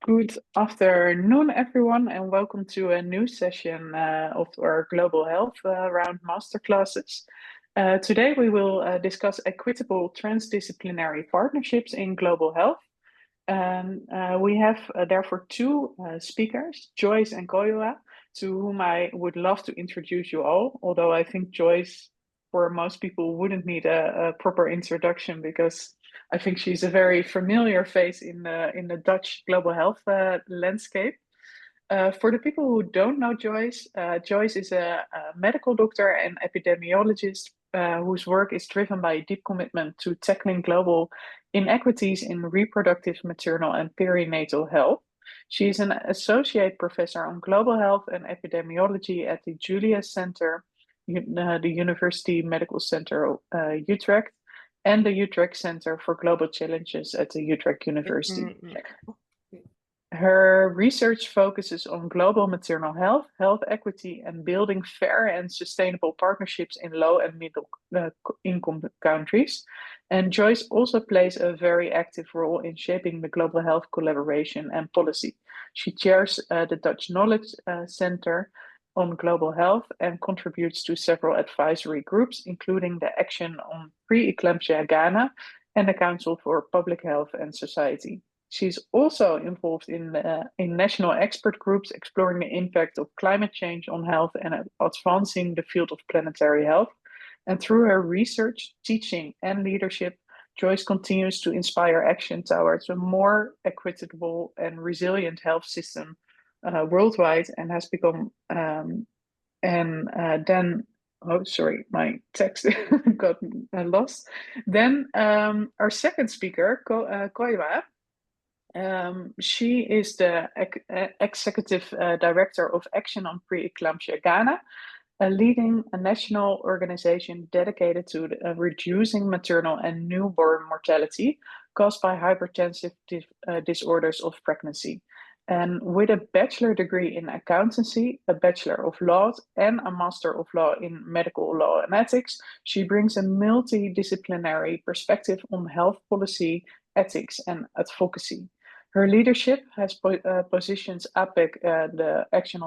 Good afternoon, everyone, and welcome to a new session of our Global Health Round Masterclasses. Today, we will discuss equitable transdisciplinary partnerships in global health. And we have therefore two speakers, Joyce and Koyua, to whom I would love to introduce you all, although I think Joyce, for most people, wouldn't need a proper introduction because I think she's a very familiar face in the Dutch global health landscape. For the people who don't know Joyce, Joyce is a medical doctor and epidemiologist whose work is driven by a deep commitment to tackling global inequities in reproductive, maternal, and perinatal health. She is an associate professor on global health and epidemiology at the Julius Center, the University Medical Center Utrecht, and the Utrecht Center for Global Challenges at the Utrecht University. Her research focuses on global maternal health, health equity, and building fair and sustainable partnerships in low and middle income countries. And Joyce also plays a very active role in shaping the global health collaboration and policy. She chairs the Dutch Knowledge Center on Global Health and contributes to several advisory groups, including the Action on Pre-Eclampsia Ghana and the Council for Public Health and Society. She's also involved in national expert groups exploring the impact of climate change on health and advancing the field of planetary health. And through her research, teaching, and leadership, Joyce continues to inspire action towards a more equitable and resilient health system worldwide, and has become oh, sorry, my text got lost. Then our second speaker, Koiwa. She is the executive director of Action on Pre-Eclampsia Ghana, a leading national organization dedicated to reducing maternal and newborn mortality caused by hypertensive disorders of pregnancy. And with a bachelor degree in accountancy, a bachelor of laws, and a master of law in medical law and ethics, she brings a multidisciplinary perspective on health policy, ethics, and advocacy. Her leadership has positions APEC, the Action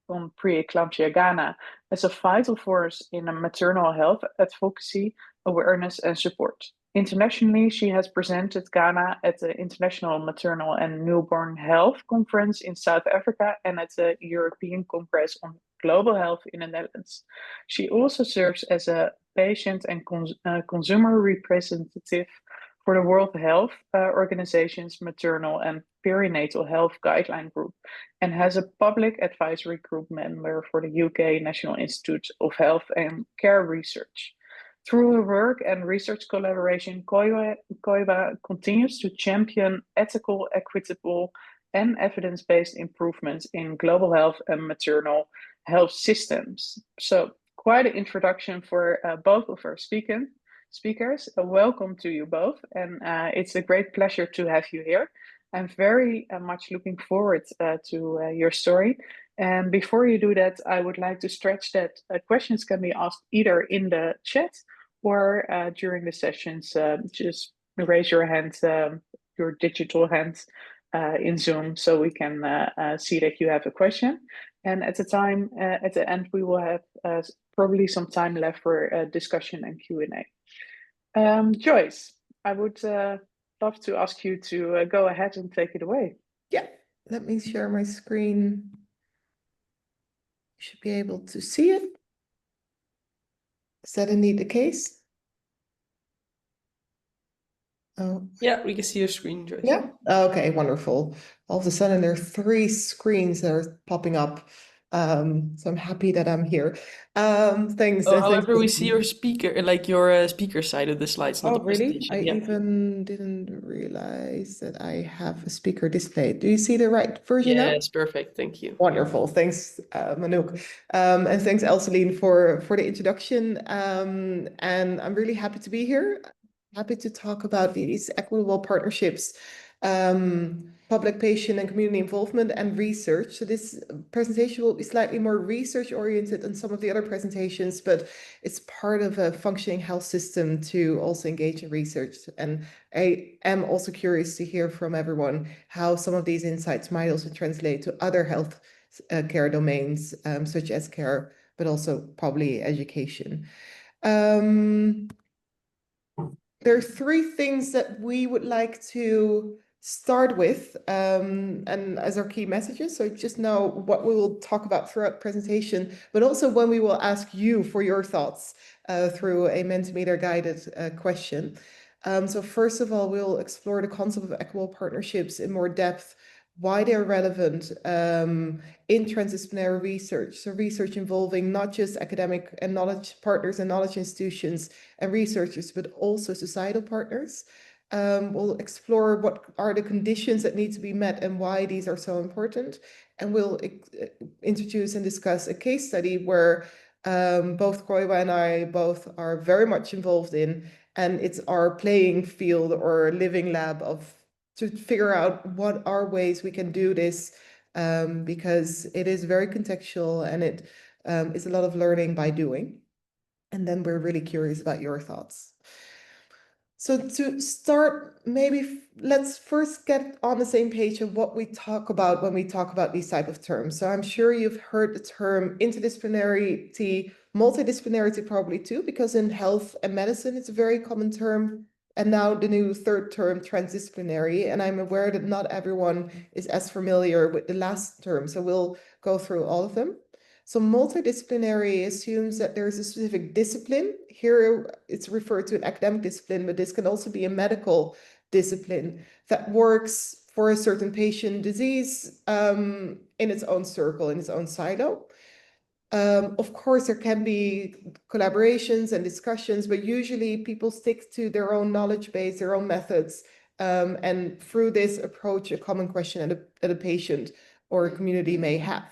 on Pre-Eclampsia Ghana, as a vital force in maternal health advocacy, awareness, and support. Internationally, she has presented Ghana at the International Maternal and Newborn Health Conference in South Africa and at the European Congress on Global Health in the Netherlands. She also serves as a patient and consumer representative for the World Health Organization's Maternal and Perinatal Health Guideline Group, and has a public advisory group member for the UK National Institute of Health and Care Research. Through her work and research collaboration, Koiwa continues to champion ethical, equitable, and evidence-based improvements in global health and maternal health systems. So, quite an introduction for both of our speakers. Welcome to you both, and it's a great pleasure to have you here. I'm very much looking forward to your story. And before you do that, I would like to stretch that questions can be asked either in the chat or during the sessions. Just raise your hand, your digital hand in Zoom, so we can see that you have a question. And at the end, we will have probably some time left for discussion and Q&A. Joyce, I would love to ask you to go ahead and take it away. Yeah, let me share my screen. You should be able to see it. Is that indeed the case? Oh, yeah, we can see your screen, Joyce. Yeah, okay, wonderful. All of a sudden, there are 3 screens that are popping up. So I'm happy that I'm here. Thanks. However, we see your speaker, like your speaker side of the slides, not the really? presentation. I even didn't realize that I have a speaker displayed. Do you see the right version now? Yes, perfect. Thank you. Wonderful. Thanks, Manouk. And thanks, Elseline, for the introduction. And I'm really happy to be here. Happy to talk about these equitable partnerships public, patient, and community involvement, and research. So this presentation will be slightly more research oriented than some of the other presentations, but it's part of a functioning health system to also engage in research. And I am also curious to hear from everyone how some of these insights might also translate to other health care domains, such as care, but also probably education. There are three things that we would like to start with, and as our key messages. So just know what we will talk about throughout the presentation, but also when we will ask you for your thoughts through a Mentimeter guided question. So first of all, we'll explore the concept of equitable partnerships in more depth, why they're relevant in transdisciplinary research. So research involving not just academic and knowledge partners and knowledge institutions and researchers, but also societal partners. We'll explore what are the conditions that need to be met and why these are so important. And we'll introduce and discuss a case study where both Koiwa and I both are very much involved in, and it's our playing field or living lab to figure out what are ways we can do this, because it is very contextual and it is a lot of learning by doing. And then we're really curious about your thoughts. So to start, maybe let's first get on the same page of what we talk about when we talk about these type of terms. So I'm sure you've heard the term interdisciplinarity, multidisciplinarity probably too, because in health and medicine, it's a very common term. And now the new third term, transdisciplinary. And I'm aware that not everyone is as familiar with the last term. So we'll go through all of them. So multidisciplinary assumes that there's a specific discipline. Here it's referred to an academic discipline, but this can also be a medical discipline that works for a certain patient disease in its own circle, in its own silo. Of course, there can be collaborations and discussions, but usually people stick to their own knowledge base, their own methods, and through this approach a common question that a patient or a community may have.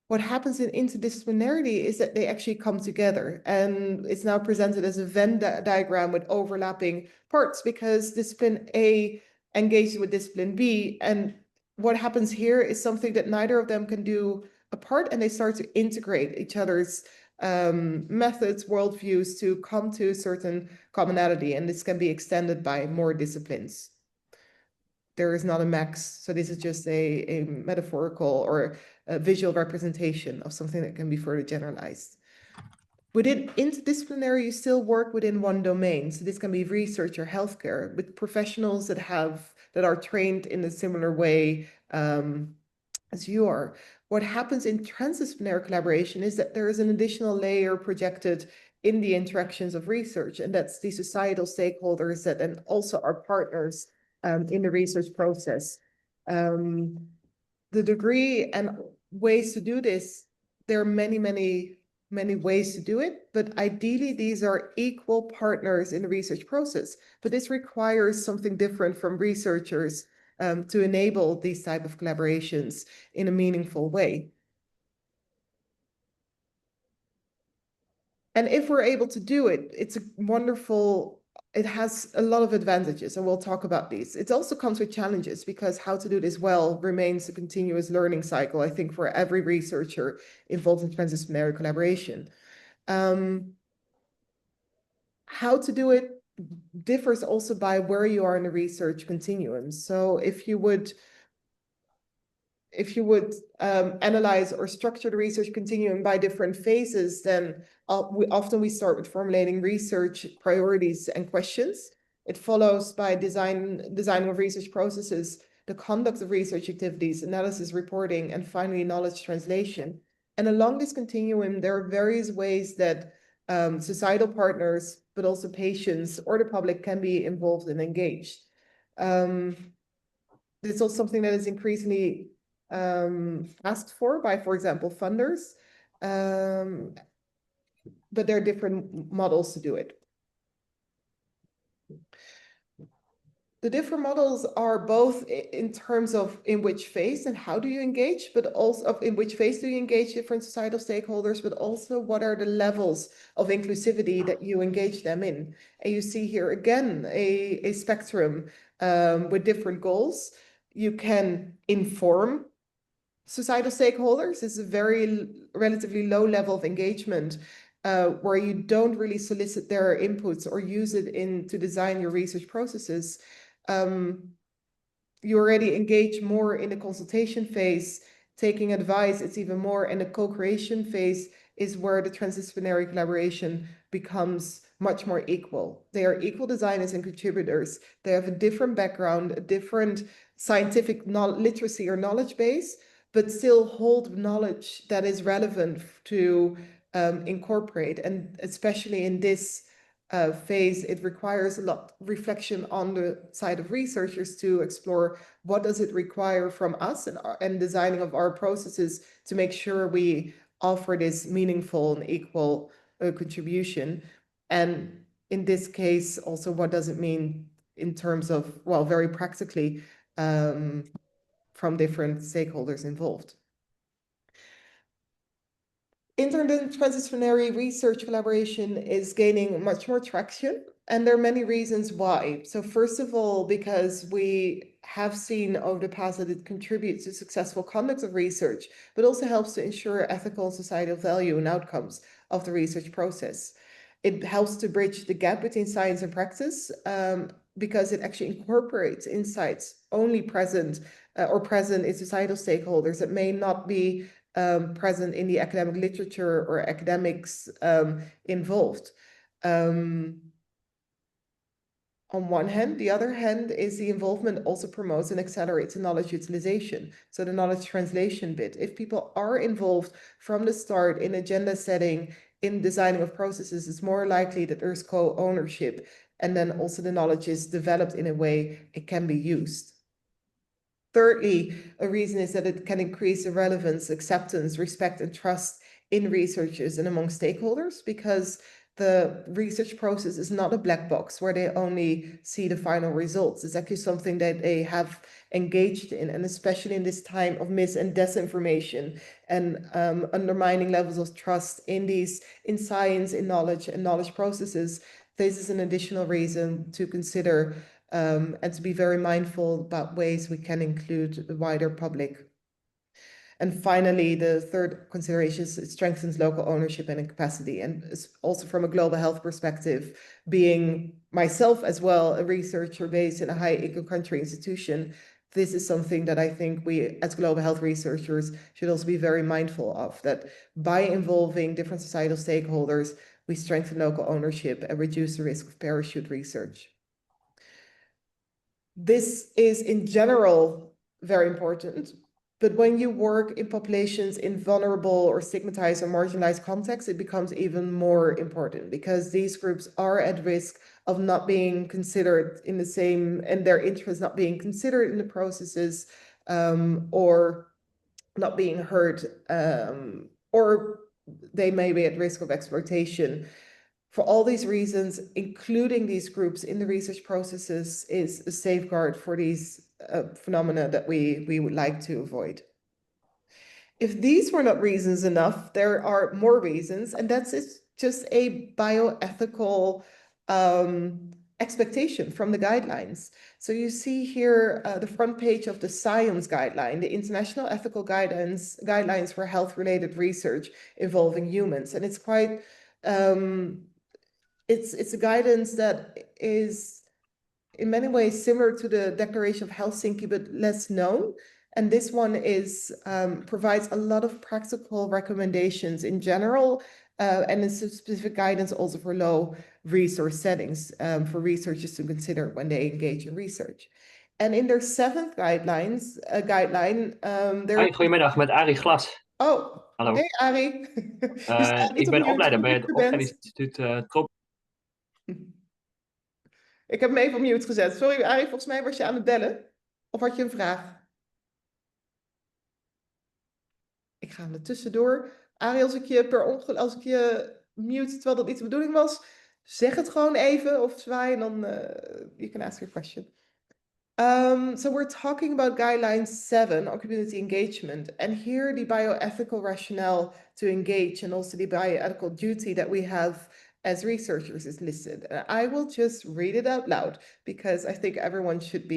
What happens in interdisciplinarity is that they actually come together, and it's now presented as a Venn diagram with overlapping parts because discipline A engages with discipline B, and what happens here is something that neither of them can do apart, and they start to integrate each other's methods, worldviews to come to a certain commonality, and this can be extended by more disciplines. There is not a max, so this is just a metaphorical or a visual representation of something that can be further generalized. Within interdisciplinary, you still work within one domain. So this can be research or healthcare with professionals that are trained in a similar way as you are. What happens in transdisciplinary collaboration is that there is an additional layer projected in the interactions of research, and that's the societal stakeholders that and also our partners in the research process. The degree and ways to do this, there are many ways to do it, but ideally these are equal partners in the research process. But this requires something different from researchers to enable these type of collaborations in a meaningful way. And if we're able to do it, it has a lot of advantages, and we'll talk about these. It also comes with challenges because how to do this well remains a continuous learning cycle, I think, for every researcher involved in transdisciplinary collaboration. How to do it differs also by where you are in the research continuum. So if you would analyze or structure the research continuum by different phases, then we start with formulating research priorities and questions. It follows by designing of research processes, the conduct of research activities, analysis, reporting, and finally knowledge translation. And along this continuum, there are various ways that societal partners, but also patients or the public can be involved and engaged. This is also something that is increasingly asked for example, funders, but there are different models to do it. The different models are both in terms of in which phase and how do you engage, but also in which phase do you engage different societal stakeholders, but also what are the levels of inclusivity that you engage them in. And you see here again a spectrum with different goals. You can inform societal stakeholders. It's a very relatively low level of engagement where you don't really solicit their inputs or use it to design your research processes. You already engage more in the consultation phase, taking advice. It's even more in the co-creation phase is where the transdisciplinary collaboration becomes much more equal. They are equal designers and contributors. They have a different background, a different scientific literacy or knowledge base, but still hold knowledge that is relevant to incorporate. And especially in this phase, it requires a lot of reflection on the side of researchers to explore what does it require from us and designing of our processes to make sure we offer this meaningful and equal contribution. And in this case, also, what does it mean in terms of, well, very practically from different stakeholders involved. Interdisciplinary research collaboration is gaining much more traction, and there are many reasons why. So first of all, because we have seen over the past that it contributes to successful conduct of research, but also helps to ensure ethical and societal value and outcomes of the research process. It helps to bridge the gap between science and practice because it actually incorporates insights only present in societal stakeholders that may not be present in the academic literature or academics involved. On one hand, the other hand is the involvement also promotes and accelerates the knowledge utilization. So the knowledge translation bit. If people are involved from the start in agenda setting, in designing of processes, it's more likely that there's co-ownership, and then also the knowledge is developed in a way it can be used. Thirdly, a reason is that it can increase the relevance, acceptance, respect, and trust in researchers and among stakeholders, because the research process is not a black box where they only see the final results. It's actually something that they have engaged in, and especially in this time of mis and disinformation and undermining levels of trust in science, in knowledge and knowledge processes. This is an additional reason to consider and to be very mindful about ways we can include the wider public. And finally, the third consideration is it strengthens local ownership and capacity. And also from a global health perspective, being myself as well, a researcher based in a high-income country institution, this is something that I think we as global health researchers should also be very mindful of, that by involving different societal stakeholders, we strengthen local ownership and reduce the risk of parachute research. This is in general very important, but when you work in populations in vulnerable or stigmatized or marginalized contexts, it becomes even more important, because these groups are at risk of not being considered in the same, and their interests not being considered in the processes, or not being heard, or they may be at risk of exploitation. For all these reasons, including these groups in the research processes is a safeguard for these phenomena that we would like to avoid. If these were not reasons enough, there are more reasons, and that's just a bioethical expectation from the guidelines. So you see here the front page of the Science Guideline, the International Ethical Guidelines for Health-Related Research Involving Humans, and it's quite it's a guidance that is in many ways similar to the Declaration of Helsinki, but less known. And this one provides a lot of practical recommendations in general, and it's specific guidance also for low resource settings for researchers to consider when they engage in research. And in their seventh guideline, Goedemiddag, met Arie Glas. Oh, hallo. Hey Arie. Ik ben opleider bij het opleidingsinstituut Ik heb hem even op mute gezet. Sorry Arie, volgens mij was je aan het bellen. Of had je een vraag? Ik ga er tussendoor. Arie, als ik je mute terwijl dat niet de bedoeling was, zeg het gewoon even of zwaai en dan you can ask your question. So we're talking about guideline 7 on community engagement, and here the bioethical rationale to engage and also the bioethical duty that we have as researchers is listed. I will just read it out loud because I think everyone should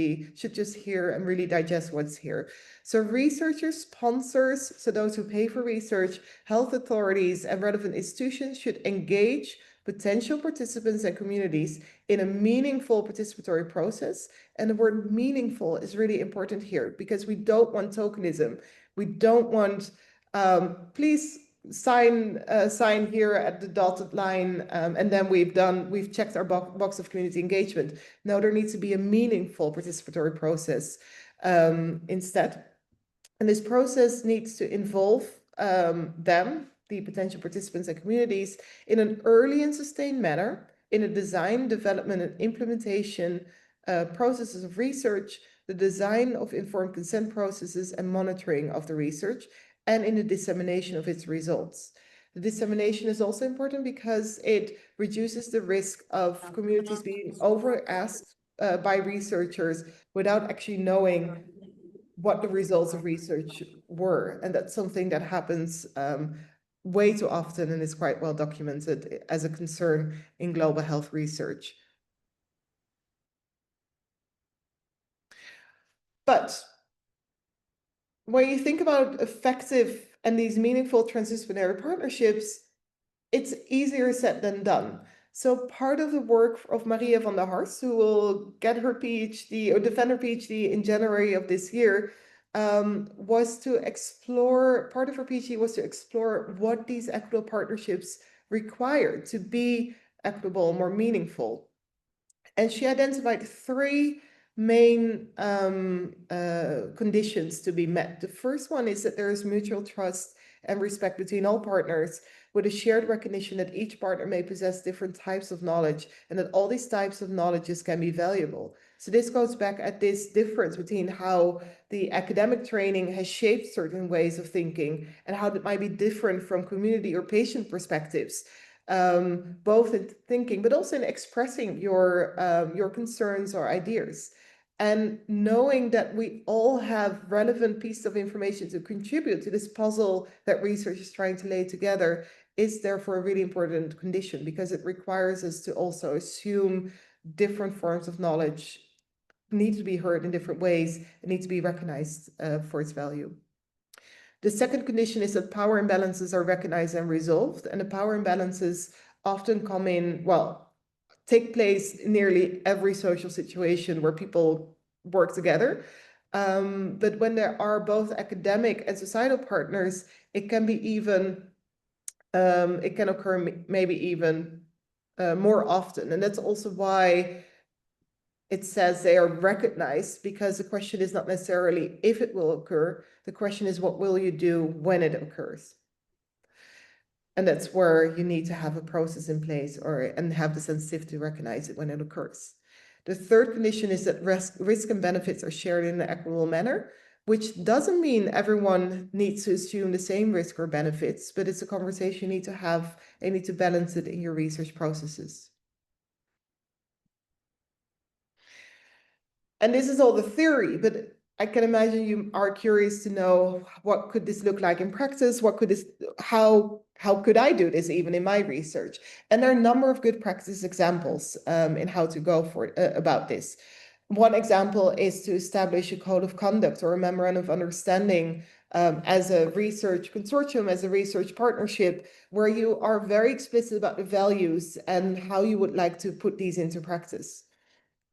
just hear and really digest what's here. So researchers, sponsors, so those who pay for research, health authorities, and relevant institutions should engage potential participants and communities in a meaningful participatory process. And the word meaningful is really important here because we don't want tokenism. We don't want, please sign here at the dotted line, and then we've checked our box of community engagement. No, there needs to be a meaningful participatory process instead. And this process needs to involve them, the potential participants and communities, in an early and sustained manner, in a design, development, and implementation processes of research, the design of informed consent processes and monitoring of the research, and in the dissemination of its results. The dissemination is also important because it reduces the risk of communities being over-asked by researchers without actually knowing what the results of research were. And that's something that happens way too often and is quite well documented as a concern in global health research. But when you think about effective and these meaningful transdisciplinary partnerships, it's easier said than done. So part of the work of Maria van der Harst, who will get her PhD or defend her PhD in January of this year, was to explore, part of her PhD was to explore what these equitable partnerships require to be equitable, more meaningful. And she identified 3 main conditions to be met. The first one is that there is mutual trust and respect between all partners, with a shared recognition that each partner may possess different types of knowledge and that all these types of knowledges can be valuable. So this goes back at this difference between how the academic training has shaped certain ways of thinking and how that might be different from community or patient perspectives. Both in thinking, but also in expressing your concerns or ideas. And knowing that we all have relevant pieces of information to contribute to this puzzle that research is trying to lay together is therefore a really important condition because it requires us to also assume different forms of knowledge need to be heard in different ways and need to be recognized for its value. The second condition is that power imbalances are recognized and resolved, and the power imbalances often come in, well, take place in nearly every social situation where people work together. But when there are both academic and societal partners, it can be even, it can occur maybe even more often. And that's also why it says they are recognized, because the question is not necessarily if it will occur. The question is, what will you do when it occurs? And that's where you need to have a process in place and have the sensitivity to recognize it when it occurs. The third condition is that risk and benefits are shared in an equitable manner, which doesn't mean everyone needs to assume the same risk or benefits, but it's a conversation you need to have and you need to balance it in your research processes. And this is all the theory, but I can imagine you are curious to know, what could this look like in practice? What could this, how could I do this even in my research? And there are a number of good practice examples in how to go for about this. One example is to establish a code of conduct or a memorandum of understanding as a research consortium, as a research partnership, where you are very explicit about the values and how you would like to put these into practice.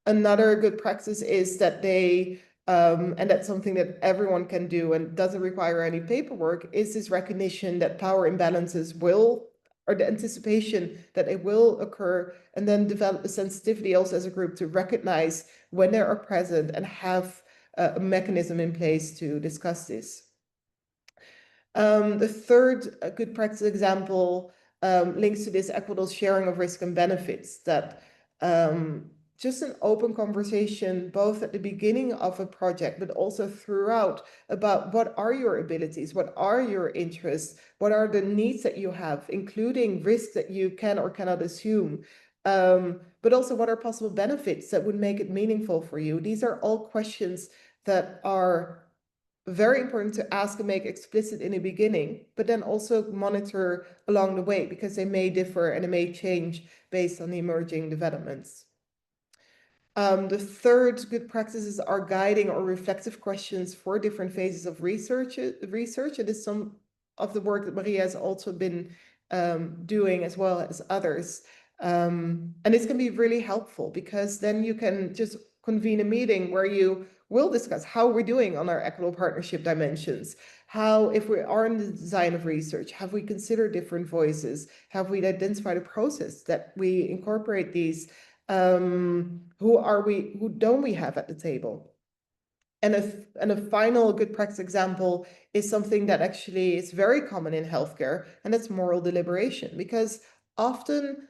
Another good practice is that they, and that's something that everyone can do and doesn't require any paperwork, is this recognition that power imbalances will, or the anticipation that it will occur, and then develop the sensitivity also as a group to recognize when they are present and have a mechanism in place to discuss this. The third good practice example links to this equitable sharing of risk and benefits, that just an open conversation, both at the beginning of a project, but also throughout, about what are your abilities, what are your interests, what are the needs that you have, including risks that you can or cannot assume. but also what are possible benefits that would make it meaningful for you? These are all questions that are very important to ask and make explicit in the beginning, but then also monitor along the way, because they may differ and they may change based on the emerging developments. The third good practices are guiding or reflective questions for different phases of research. It is some of the work that Maria has also been doing, as well as others. And this can be really helpful, because then you can just convene a meeting where you will discuss how we're doing on our equitable partnership dimensions. How, if we are in the design of research, have we considered different voices? Have we identified a process that we incorporate these? Who don't we have at the table? And a final good practice example is something that actually is very common in healthcare, and that's moral deliberation, because often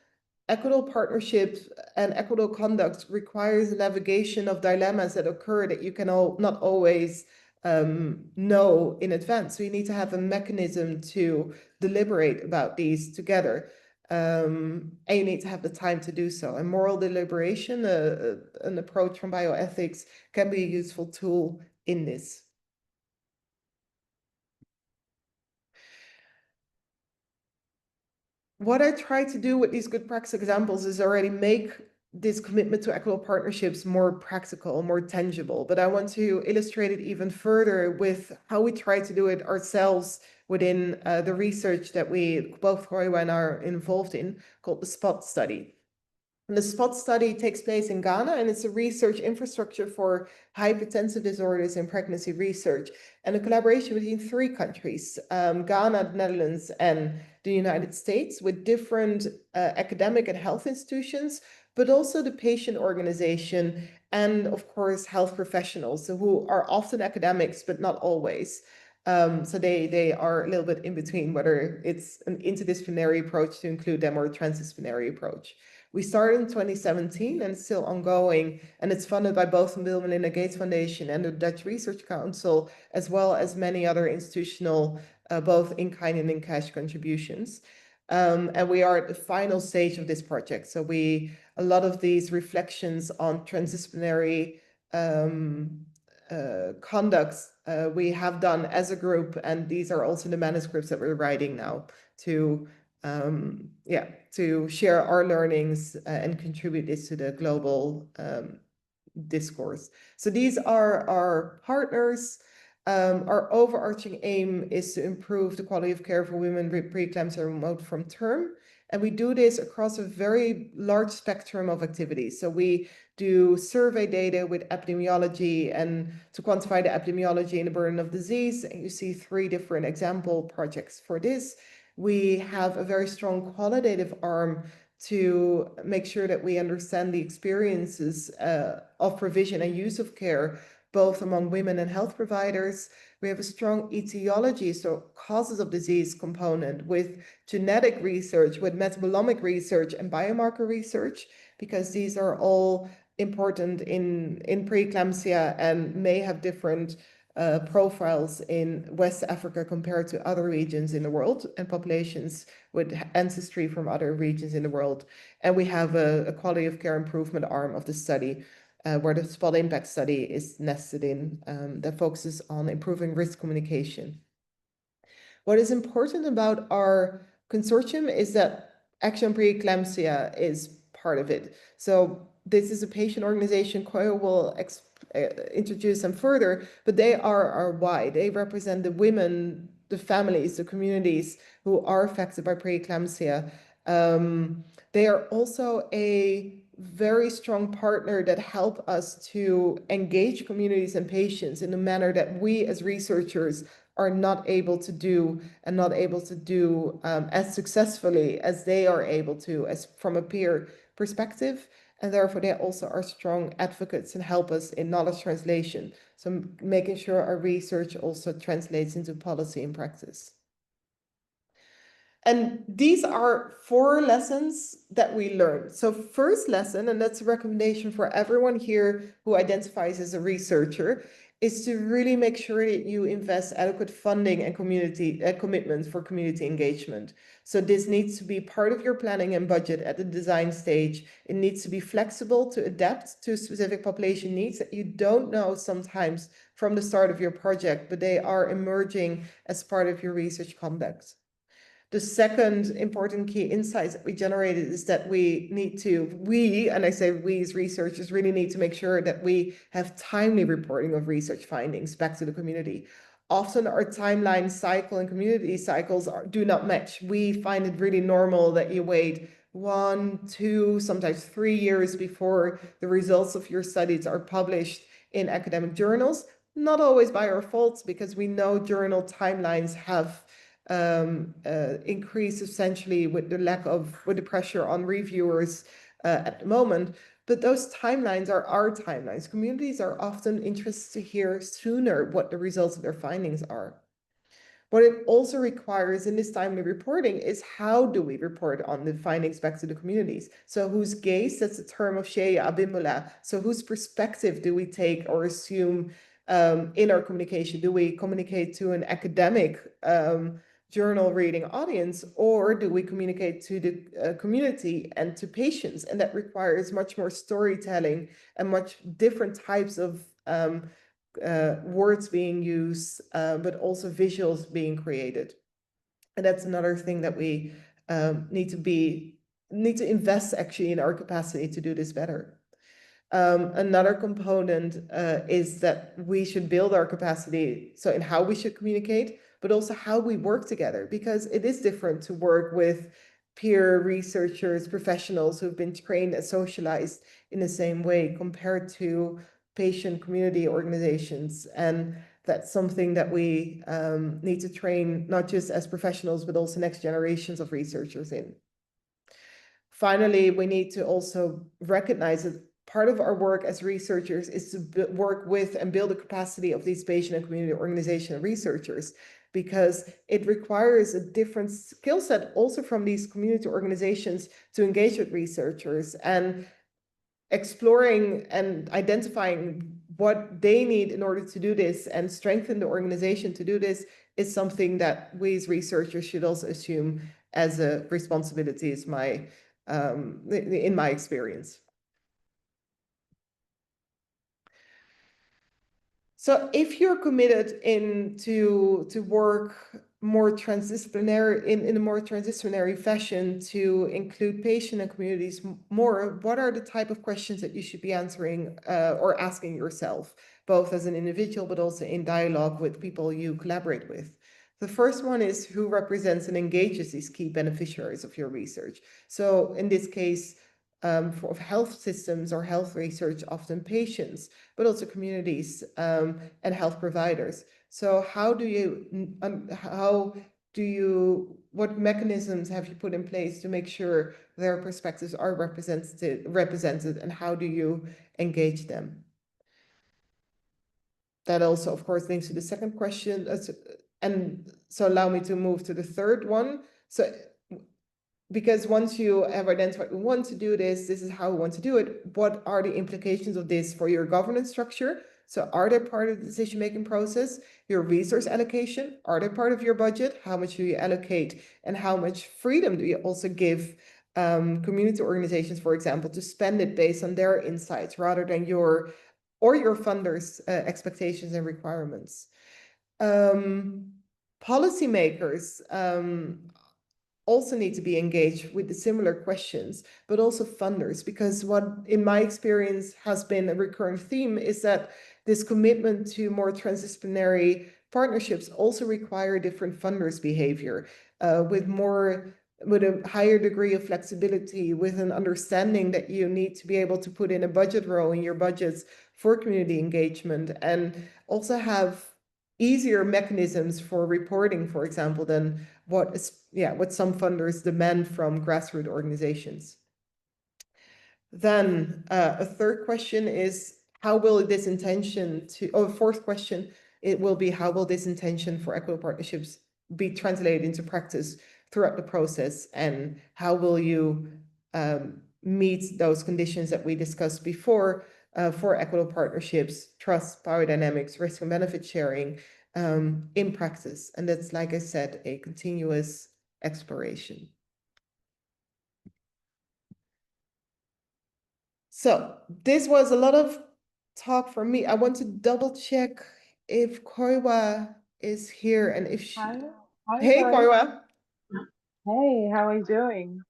equitable partnerships and equitable conduct requires a navigation of dilemmas that occur that you can not always know in advance. So you need to have a mechanism to deliberate about these together. And you need to have the time to do so. And moral deliberation, an approach from bioethics, can be a useful tool in this. What I try to do with these good practice examples is already make this commitment to equitable partnerships more practical, more tangible. But I want to illustrate it even further with how we try to do it ourselves within the research that we, both Koiwa and I, are involved in, called the SPOT study. And the SPOT study takes place in Ghana, and it's a research infrastructure for hypertensive disorders and pregnancy research, and a collaboration between 3 countries, Ghana, the Netherlands, and the United States, with different academic and health institutions, but also the patient organization, and of course, health professionals, so who are often academics, but not always. So they are a little bit in between, whether it's an interdisciplinary approach to include them or a transdisciplinary approach. We started in 2017 and it's still ongoing, and it's funded by both the Bill and Melinda Gates Foundation and the Dutch Research Council, as well as many other institutional, both in-kind and in-cash contributions. And we are at the final stage of this project. So a lot of these reflections on transdisciplinary conducts we have done as a group, and these are also the manuscripts that we're writing now to share our learnings and contribute this to the global discourse. So these are our partners. Our overarching aim is to improve the quality of care for women with preeclampsia remote from term. And we do this across a very large spectrum of activities. So we do survey data with epidemiology and to quantify the epidemiology and the burden of disease. And you see 3 different example projects for this. We have a very strong qualitative arm to make sure that we understand the experiences of provision and use of care, both among women and health providers. We have a strong etiology, so causes of disease component, with genetic research, with metabolomic research and biomarker research, because these are all important in preeclampsia and may have different profiles in West Africa compared to other regions in the world and populations with ancestry from other regions in the world. And we have a quality of care improvement arm of the study where the SPOT impact study is nested in, that focuses on improving risk communication. What is important about our consortium is that Action Preeclampsia is part of it. So this is a patient organization. Koyo will introduce them further, but they are why. They represent the women, the families, the communities who are affected by preeclampsia. They are also a very strong partner that help us to engage communities and patients in a manner that we as researchers are not able to do, and not able to do as successfully as they are able to, as from a peer perspective. And therefore they also are strong advocates and help us in knowledge translation. So making sure our research also translates into policy and practice. And these are 4 lessons that we learned. So first lesson, and that's a recommendation for everyone here who identifies as a researcher, is to really make sure that you invest adequate funding and community commitments for community engagement. So this needs to be part of your planning and budget at the design stage. It needs to be flexible to adapt to specific population needs that you don't know sometimes from the start of your project, but they are emerging as part of your research conduct. The second important key insights that we generated is that and I say we as researchers really need to make sure that we have timely reporting of research findings back to the community. Often our timeline cycle and community cycles do not match. We find it really normal that you wait 1, 2, sometimes 3 years before the results of your studies are published in academic journals. Not always by our faults, because we know journal timelines have increase essentially with the pressure on reviewers at the moment. But those timelines are our timelines. Communities are often interested to hear sooner what the results of their findings are. What it also requires in this timely reporting is, how do we report on the findings back to the communities? So whose gaze, that's the term of Shea Abimbola. So whose perspective do we take or assume in our communication? Do we communicate to an academic journal reading audience, or do we communicate to the community and to patients? And that requires much more storytelling and much different types of words being used, but also visuals being created. And that's another thing that we need to invest actually in our capacity to do this better. Another component is that we should build our capacity, so in how we should communicate, but also how we work together, because it is different to work with peer researchers, professionals who've been trained and socialized in the same way compared to patient community organizations. And that's something that we need to train, not just as professionals, but also next generations of researchers in. Finally, we need to also recognize that part of our work as researchers is to work with and build the capacity of these patient and community organization researchers, because it requires a different skill set also from these community organizations to engage with researchers, and exploring and identifying what they need in order to do this and strengthen the organization to do this is something that we as researchers should also assume as a responsibility, is in my experience. So if you're committed to work more transdisciplinary in a more transdisciplinary fashion to include patient and communities more, what are the type of questions that you should be answering or asking yourself, both as an individual but also in dialogue with people you collaborate with? The first one is, who represents and engages these key beneficiaries of your research? So in this case, for health systems or health research, often patients, but also communities and health providers. So what mechanisms have you put in place to make sure their perspectives are represented, and how do you engage them? That also, of course, links to the second question. And so allow me to move to the third one. So, because once you have identified we want to do this, this is how we want to do it, what are the implications of this for your governance structure? So are they part of the decision-making process? Your resource allocation, are they part of your budget? How much do you allocate, and how much freedom do you also give community organizations, for example, to spend it based on their insights rather than your funders' expectations and requirements? Policymakers also need to be engaged with the similar questions, but also funders, because what in my experience has been a recurrent theme is that this commitment to more transdisciplinary partnerships also require different funders' behavior, with a higher degree of flexibility, with an understanding that you need to be able to put in a budget row in your budgets for community engagement, and also have easier mechanisms for reporting, for example, than what some funders demand from grassroots organizations. Then a third question is, fourth question, it will be, how will this intention for equitable partnerships be translated into practice throughout the process, and how will you meet those conditions that we discussed before, for equitable partnerships, trust, biodynamics, risk and benefit sharing in practice. And that's, like I said, a continuous exploration. So this was a lot of talk from me. I want to double check if Koiwa is here and if she... Hi. Hi, Hey, guys. Koiwa. Hey, how are you doing?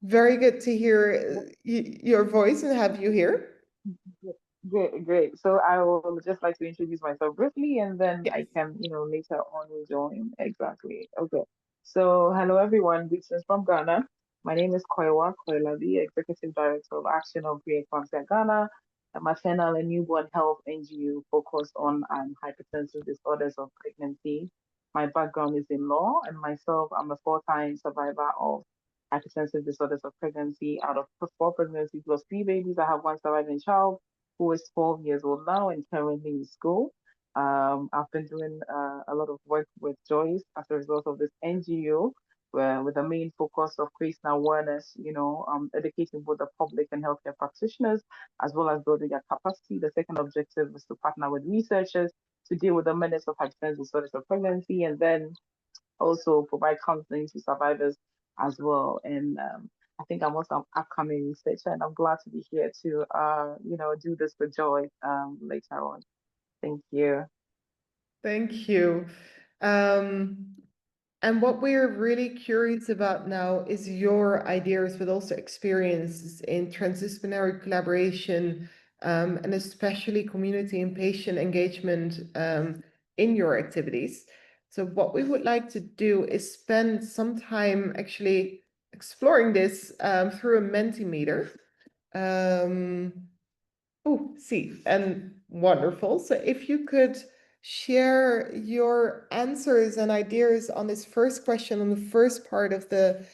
Very good to hear your voice and have you here. Great, great. So I will just like to introduce myself briefly and then Yes. I can, later on rejoin. Exactly. Okay. So hello everyone, greetings from Ghana. My name is Koiwa Koilabi, Executive Director of Action of Great Concert Ghana, a maternal and newborn health NGO focused on hypertensive disorders of pregnancy. My background is in law and myself, I'm a four-time survivor of hypertensive disorders of pregnancy. Out of four pregnancies plus three babies, I have one surviving child who is 12 years old now and currently in school. I've been doing a lot of work with Joyce as a result of this NGO, where with the main focus of creating awareness, educating both the public and healthcare practitioners, as well as building their capacity. The second objective is to partner with researchers to deal with the menace of hypertensive disorders of pregnancy, and then also provide counseling to survivors as well. And I think I'm also an upcoming researcher, and I'm glad to be here to, do this with Joy later on. Thank you. Thank you. And what we're really curious about now is your ideas, but also experiences in transdisciplinary collaboration, and especially community and patient engagement in your activities. So what we would like to do is spend some time actually exploring this through a Mentimeter. Oh, see, and wonderful. So if you could share your answers and ideas on this first question, on the first part of the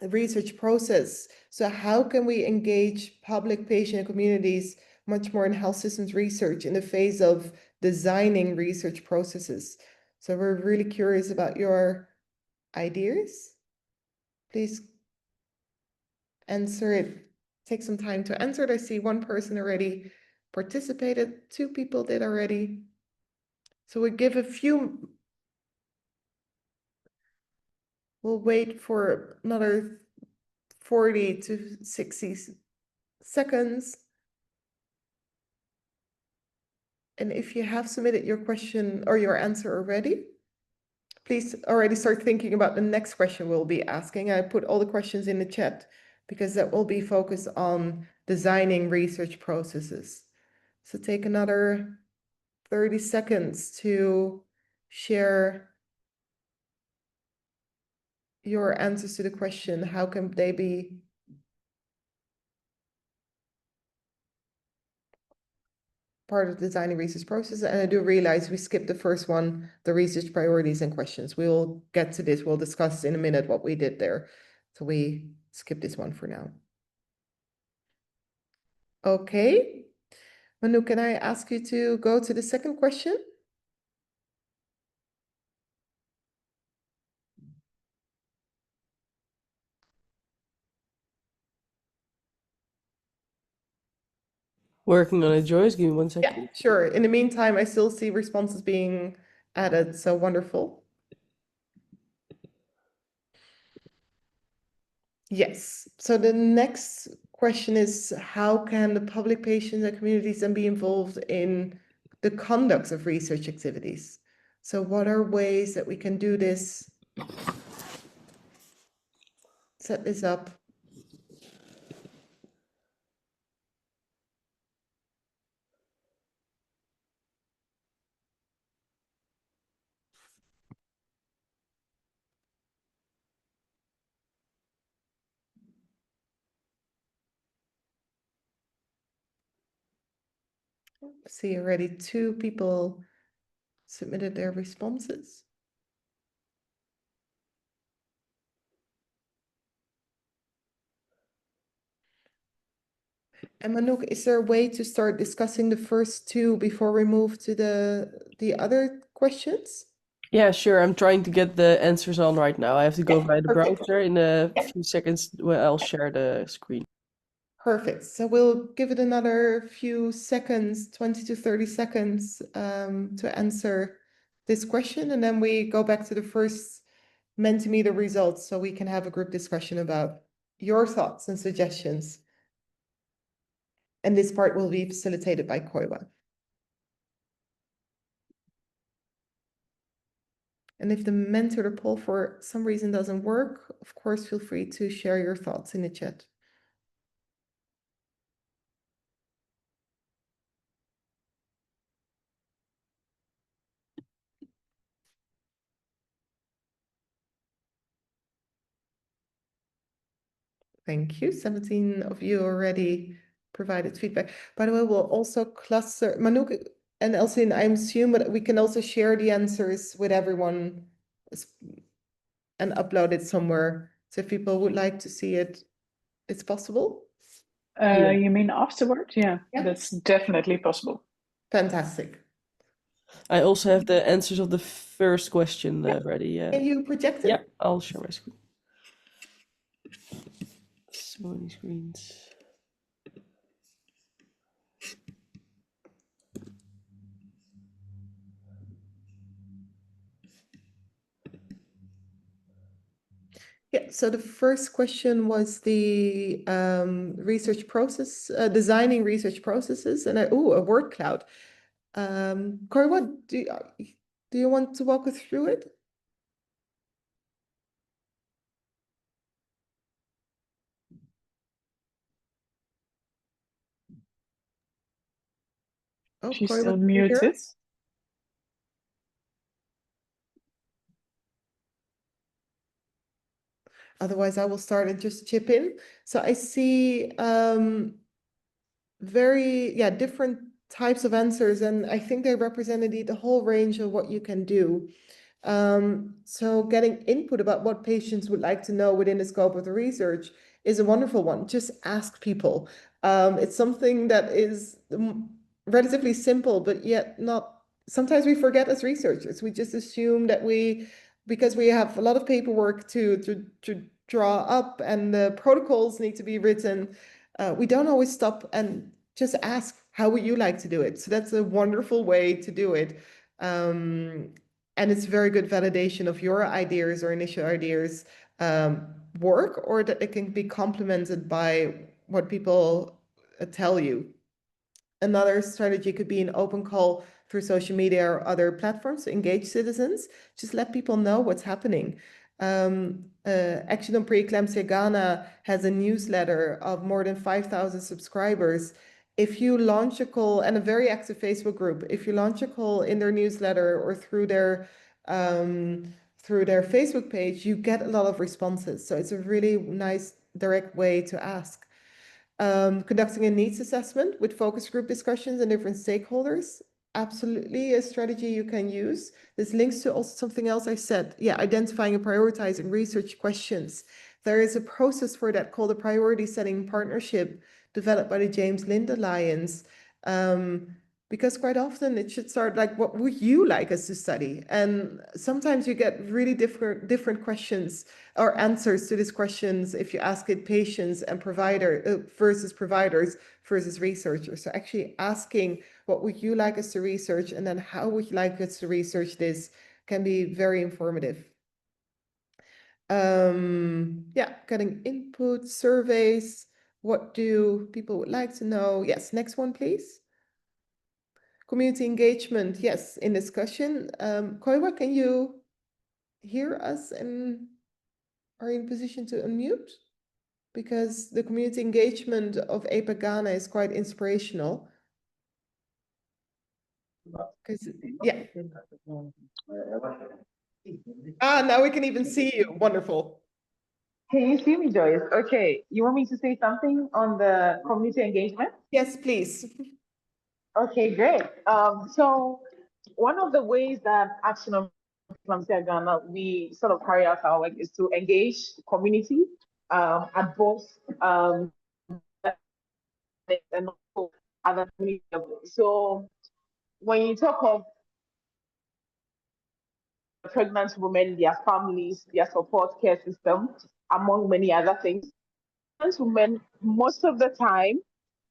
research process. So how can we engage public, patient, and communities much more in health systems research in the phase of designing research processes? So we're really curious about your ideas. Please answer it. Take some time to answer it. I see one person already participated. Two people did already. So we give a few. We'll wait for another 40 to 60 seconds. And if you have submitted your question or your answer already, please already start thinking about the next question we'll be asking. I put all the questions in the chat because that will be focused on designing research processes. So take another 30 seconds to share your answers to the question, how can they be part of designing research process? And I do realize we skipped the first one, the research priorities and questions. We will get to this. We'll discuss in a minute what we did there. So we skip this one for now. Okay. Manu, can I ask you to go to the second question? Working on it, Joyce. Give me 1 second. Yeah, sure. In the meantime, I still see responses being added. So wonderful. Yes. So the next question is, how can the public, patients, and communities then be involved in the conduct of research activities? So what are ways that we can do this? Set this up. See, already two people submitted their responses. And Manouk, is there a way to start discussing the first two before we move to the other questions? Yeah, sure. I'm trying to get the answers on right now. I have to go via the perfect. browser in a few seconds where I'll share the screen. Perfect. So we'll give it another few seconds, 20 to 30 seconds, to answer this question. And then we go back to the first Mentimeter results so we can have a group discussion about your thoughts and suggestions. And this part will be facilitated by Koiwa. And if the Mentor poll for some reason doesn't work, of course, feel free to share your thoughts in the chat. Thank you. 17 of you already provided feedback. By the way, we'll also cluster, Manouk and Elsin, I assume, but we can also share the answers with everyone and upload it somewhere. So if people would like to see it, it's possible. You mean afterward? Yeah, Yeah. that's definitely possible. Fantastic. I also have the answers of the first question ready. Yeah. Can you project it? Yeah, I'll share my screen. So many screens. Yeah, so the first question was the research process, designing research processes, and a word cloud. Corey, what do you want to walk us through it? Oh, She's Corey, still can you hear muted. us? Otherwise, I will start and just chip in. So I see different types of answers, and I think they represent indeed the whole range of what you can do. So getting input about what patients would like to know within the scope of the research is a wonderful one. Just ask people. It's something that is relatively simple, but yet not. Sometimes we forget as researchers. We just assume that because we have a lot of paperwork to draw up and the protocols need to be written, we don't always stop and just ask, how would you like to do it? So that's a wonderful way to do it. And it's very good validation of your ideas or initial ideas work, or that it can be complemented by what people tell you. Another strategy could be an open call through social media or other platforms to engage citizens. Just let people know what's happening. Action on Preeclampsia Ghana has a newsletter of more than 5,000 subscribers. If you launch a call, and a very active Facebook group, if you launch a call in their newsletter or through their Facebook page, you get a lot of responses. So it's a really nice direct way to ask. Conducting a needs assessment with focus group discussions and different stakeholders, absolutely a strategy you can use. This links to also something else I said. Yeah, identifying and prioritizing research questions. There is a process for that called a priority setting partnership developed by the James Lind Alliance. Because quite often it should start like, what would you like us to study? And sometimes you get really different questions or answers to these questions if you ask it patients and versus providers versus researchers. So actually asking, what would you like us to research? And then how would you like us to research this can be very informative. Getting input, surveys. What do people would like to know? Yes, next one, please. Community engagement, yes, in discussion. Koiwa, can you hear us and are you in position to unmute? Because the community engagement of APAC Ghana is quite inspirational. Yeah. Now we can even see you. Wonderful. Can you see me, Joyce? Okay, you want me to say something on the community engagement? Yes, please. Okay, great. So one of the ways that Action on Preeclampsia Ghana, we sort of carry out our work is to engage community at both and also other community levels. So when you talk of pregnant women, their families, their support care system, among many other things, women, most of the time,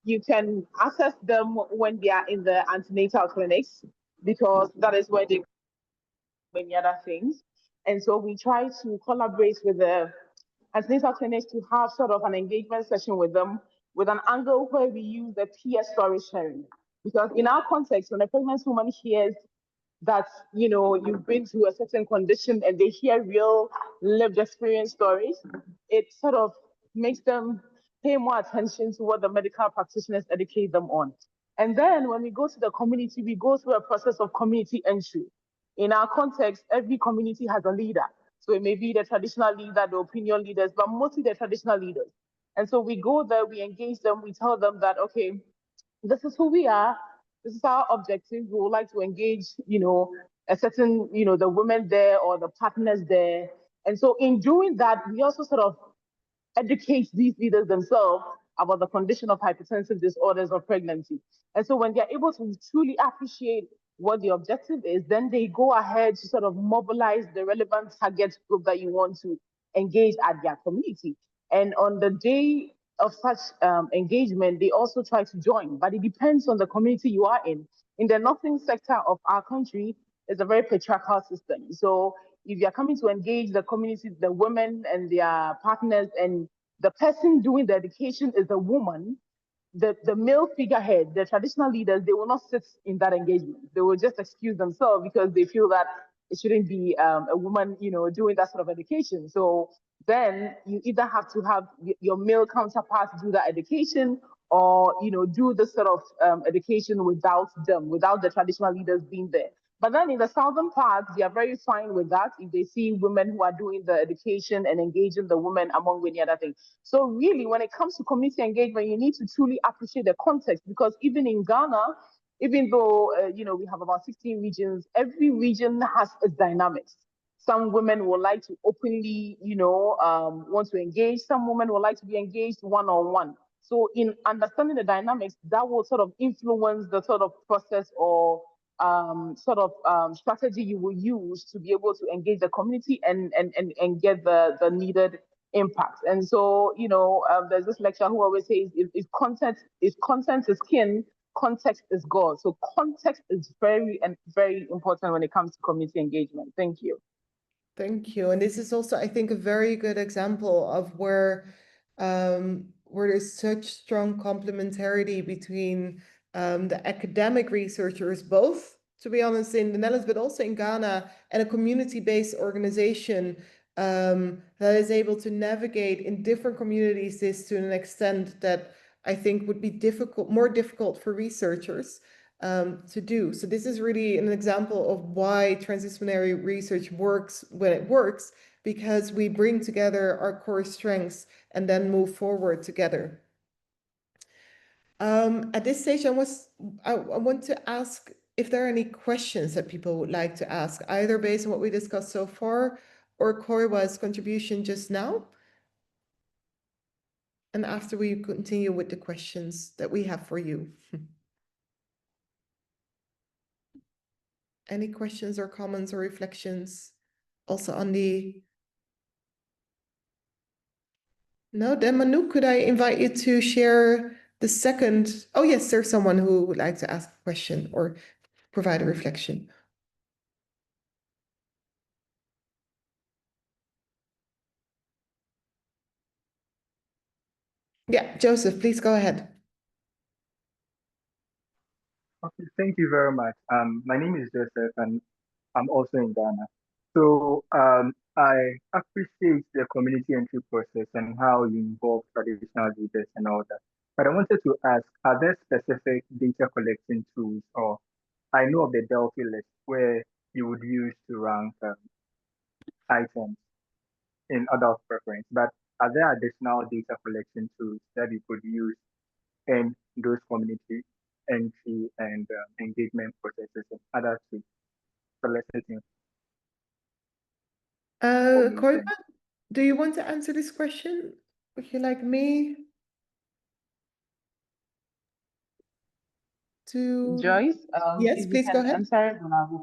you can access them when they are in the antenatal clinics, because that is where they do many other things. And so we try to collaborate with the antenatal clinics to have sort of an engagement session with them, with an angle where we use the peer story sharing. Because in our context, when a pregnant woman hears that, you know, you've been through a certain condition and they hear real lived experience stories, it sort of makes them pay more attention to what the medical practitioners educate them on. And then when we go to the community, we go through a process of community entry. In our context, every community has a leader. So it may be the traditional leader, the opinion leaders, but mostly the traditional leaders. And so we go there, we engage them, we tell them that, okay, this is who we are, this is our objective. We would like to engage, you know, a certain, you know, the women there or the partners there. And so in doing that, we also sort of educate these leaders themselves about the condition of hypertensive disorders or pregnancy. And so when they're able to truly appreciate what the objective is, then they go ahead to sort of mobilize the relevant target group that you want to engage at their community. And on the day of such engagement, they also try to join, but it depends on the community you are in. In the northern sector of our country, it's a very patriarchal system. So if you're coming to engage the community, the women and their partners, and the person doing the education is a woman, the male figurehead, the traditional leaders, they will not sit in that engagement. They will just excuse themselves because they feel that it shouldn't be a woman, you know, doing that sort of education. So then you either have to have your male counterpart do that education, or, you know, do this sort of education without them, without the traditional leaders being there. But then in the southern part, they are very fine with that if they see women who are doing the education and engaging the women among many other things. So really, when it comes to community engagement, you need to truly appreciate the context, because even in Ghana, even though, you know, we have about 16 regions, every region has its dynamics. Some women would like to openly, you know, want to engage. Some women would like to be engaged one-on-one. So in understanding the dynamics, that will sort of influence the sort of process or strategy you will use to be able to engage the community and get the needed impact. And so, you know, there's this lecturer who always says, if content is king, context is God. So context is very important when it comes to community engagement. Thank you. Thank you. And this is also, I think, a very good example of where there's such strong complementarity between the academic researchers, both, to be honest, in the Netherlands, but also in Ghana, and a community-based organization that is able to navigate in different communities this to an extent that I think would be more difficult for researchers to do. So this is really an example of why transdisciplinary research works when it works, because we bring together our core strengths and then move forward together. At this stage, I want to ask if there are any questions that people would like to ask, either based on what we discussed so far or Koiwa's contribution just now. And after we continue with the questions that we have for you. Any questions or comments or reflections also on the... No, then Manu, could I invite you to share the second? Oh yes, there's someone who would like to ask a question or provide a reflection. Yeah, Joseph, please go ahead. Okay, thank you very much. My name is Joseph, and I'm also in Ghana. So I appreciate the community entry process and how you involve traditional leaders and all that. But I wanted to ask, are there specific data collection tools, or I know of the Delphi list where you would use to rank items in order of preference, but are there additional data collection tools that you could use in those community entry and engagement processes and other to solicit Koiwa, do you want to answer this question? Would you like me to? Joyce, Yes, if you please go can ahead. answer it, then I'll go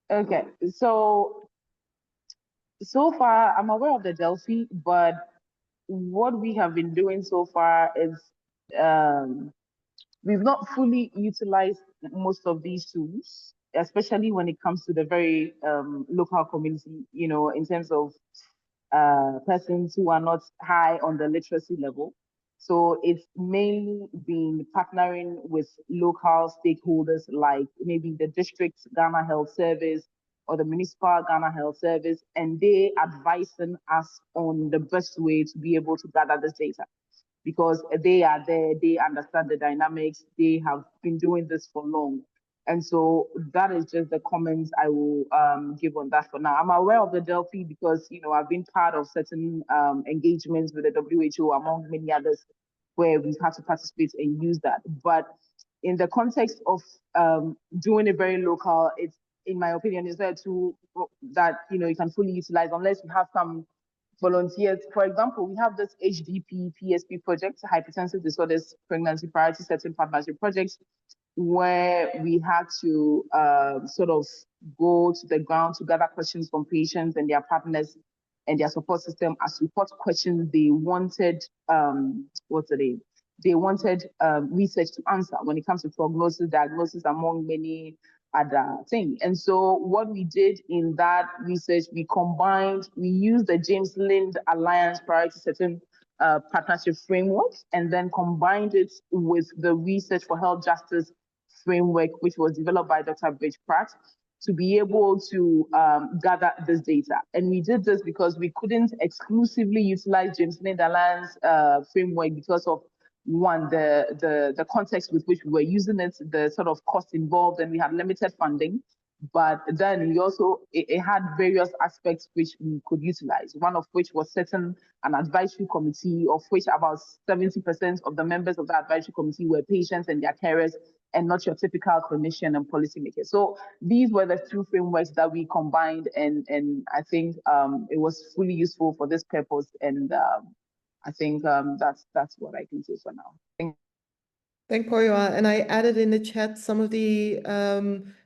back. Okay, so far I'm aware of the Delphi, but what we have been doing so far is we've not fully utilized most of these tools, especially when it comes to the very local community, you know, in terms of persons who are not high on the literacy level. So it's mainly been partnering with local stakeholders like maybe the district Ghana Health Service or the municipal Ghana Health Service, and they advising us on the best way to be able to gather this data, because they are there, they understand the dynamics, they have been doing this for long. And so that is just the comments I will give on that for now. I'm aware of the Delphi because, you know, I've been part of certain engagements with the WHO, among many others, where we've had to participate and use that. But in the context of doing it very local, it's, in my opinion, is there a tool that, you know, you can fully utilize unless you have some volunteers. For example, we have this HDP PSP project, Hypertensive Disorders Pregnancy Priority Setting Partnership Project, where we had to sort of go to the ground to gather questions from patients and their partners and their support system as to what questions they wanted, they wanted research to answer when it comes to prognosis, diagnosis, among many other things. And so what we did in that research, we used the James Lind Alliance Priority Setting Partnership Framework, and then combined it with the Research for Health Justice Framework, which was developed by Dr. Bridge Pratt, to be able to gather this data. And we did this because we couldn't exclusively utilize James Lind Alliance framework because of, one, the context with which we were using it, the sort of cost involved, and we had limited funding. But then we also, it had various aspects which we could utilize, one of which was setting an advisory committee, of which about 70% of the members of the advisory committee were patients and their carers, and not your typical clinician and policymaker. So these were the two frameworks that we combined, and I think it was fully useful for this purpose. And I think that's what I can say for now. Thank you. And I added in the chat some of the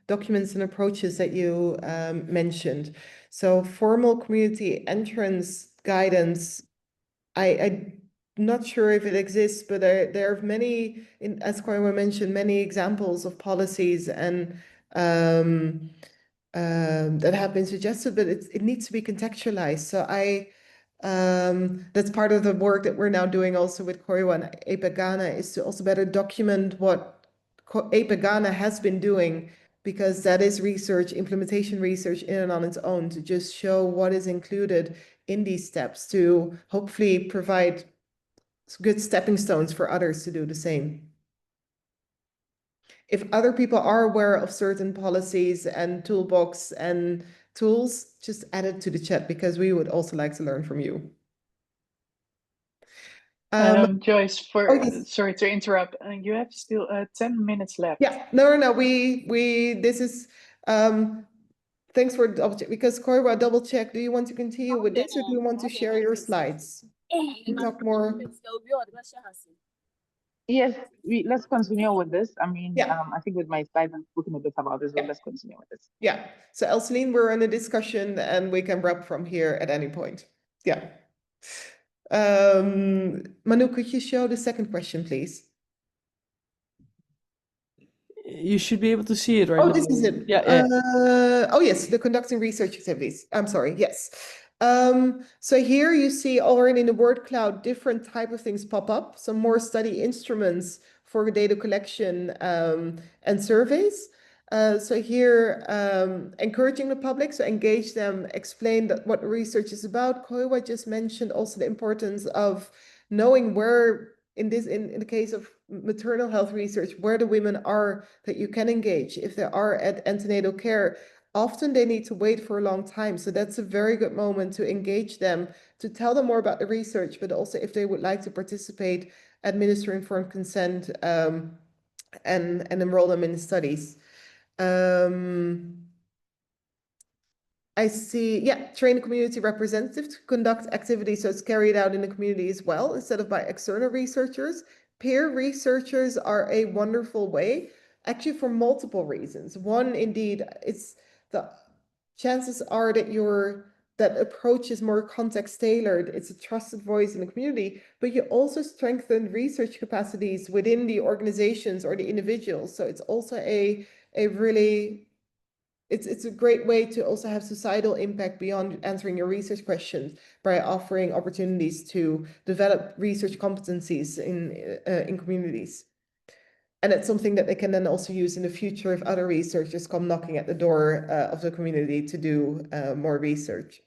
documents and approaches that you mentioned. So formal community entrance guidance, I'm not sure if it exists, but there are many, as Koiwa mentioned, many examples of policies and that have been suggested, but it needs to be contextualized. So that's part of the work that we're now doing also with Koiwa and APEC Ghana, is to also better document what APEC Ghana has been doing, because that is research, implementation research in and on its own, to just show what is included in these steps to hopefully provide good stepping stones for others to do the same. If other people are aware of certain policies and toolbox and tools, just add it to the chat, because we would also like to learn from you. Joyce, yes. Sorry to interrupt. You have still 10 minutes left. Yeah, no. This is thanks for double check, because Koiwa, double check. Do you want to continue with this, or do you want to share your slides and talk more? Yes, let's continue with this. I mean, yeah. I think with my slides I'm speaking a bit about this, but let's continue with this. Yeah. So Elseline, we're in a discussion and we can wrap from here at any point. Yeah. Manu, could you show the second question, please? You should be able to see it right now. Oh, this is it. Yeah. Oh, yes, the conducting research activities. I'm sorry. Yes. So here you see already in the word cloud, different type of things pop up. Some more study instruments for data collection and surveys. So here, encouraging the public, so engage them, explain what research is about. Koiwa just mentioned also the importance of knowing where, in the case of maternal health research, where the women are that you can engage. If they are at antenatal care, often they need to wait for a long time. So that's a very good moment to engage them, to tell them more about the research, but also if they would like to participate, administer informed consent, and enroll them in the studies. I see, yeah, train a community representative to conduct activities, so it's carried out in the community as well, instead of by external researchers. Peer researchers are a wonderful way, actually for multiple reasons. One, indeed, it's the chances are that you're that approach is more context tailored. It's a trusted voice in the community, but you also strengthen research capacities within the organizations or the individuals. So it's also a really, it's a great way to also have societal impact beyond answering your research questions by offering opportunities to develop research competencies in communities. And it's something that they can then also use in the future if other researchers come knocking at the door of the community to do more research.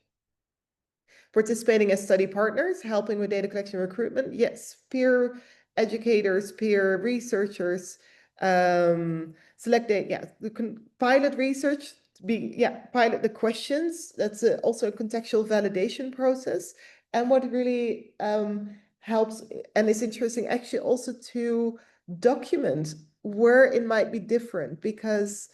Participating as study partners, helping with data collection and recruitment. Yes, peer educators, peer researchers, select the pilot research, pilot the questions. That's also a contextual validation process. And what really helps and is interesting actually also to document where it might be different, because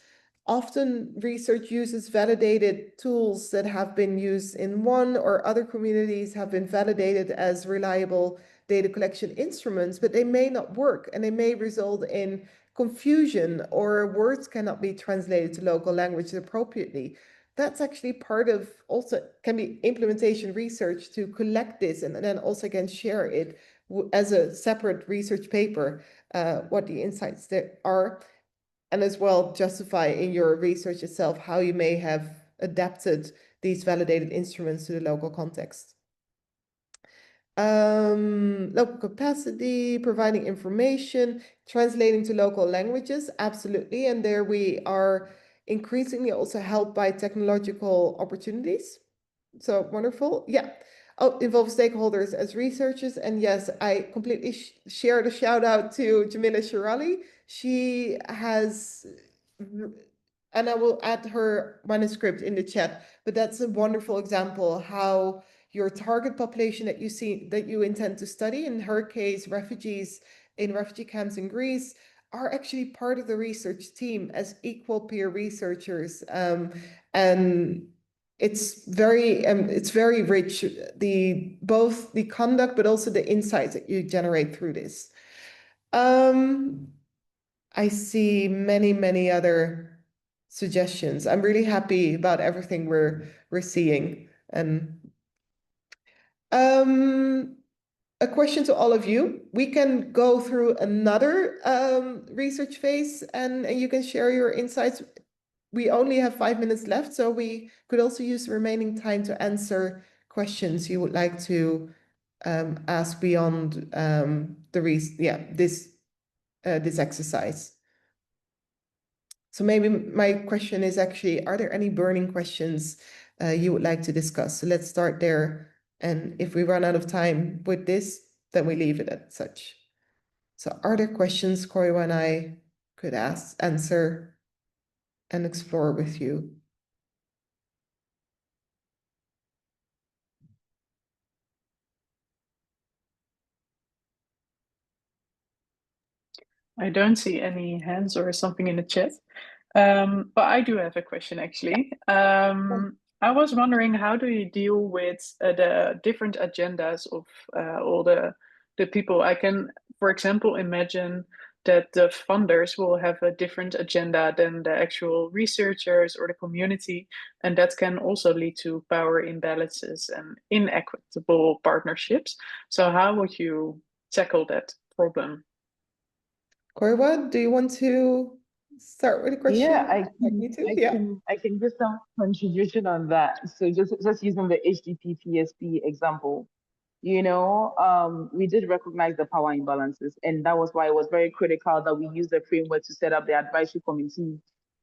often research uses validated tools that have been used in one or other communities, have been validated as reliable data collection instruments, but they may not work and they may result in confusion, or words cannot be translated to local language appropriately. That's actually part of also can be implementation research to collect this and then also again share it as a separate research paper, what the insights there are. And as well justify in your research itself how you may have adapted these validated instruments to the local context. Local capacity, providing information, translating to local languages, absolutely. And there we are increasingly also helped by technological opportunities. So wonderful. Yeah. Oh, involve stakeholders as researchers. And yes, I completely share the shout out to Jamila Shirali. She has, and I will add her manuscript in the chat, but that's a wonderful example how your target population that you intend to study, in her case, refugees in refugee camps in Greece, are actually part of the research team as equal peer researchers. And it's very rich, both the conduct, but also the insights that you generate through this. I see many other suggestions. I'm really happy about everything we're seeing. And a question to all of you. We can go through another research phase and you can share your insights. We only have 5 minutes left, so we could also use the remaining time to answer questions you would like to ask beyond this exercise. So maybe my question is actually, are there any burning questions you would like to discuss? So let's start there. And if we run out of time with this, then we leave it at such. So are there questions Koiwa and I could answer and explore with you? I don't see any hands or something in the chat. But I do have a question actually. I was wondering, how do you deal with the different agendas of all the people? I can, for example, imagine that the funders will have a different agenda than the actual researchers or the community, and that can also lead to power imbalances and inequitable partnerships. So how would you tackle that problem? Koiwa, do you want to start with a question? Yeah, I can give some contribution on that. So just using the HDP PSP example, we did recognize the power imbalances, and that was why it was very critical that we use the framework to set up the advisory committee,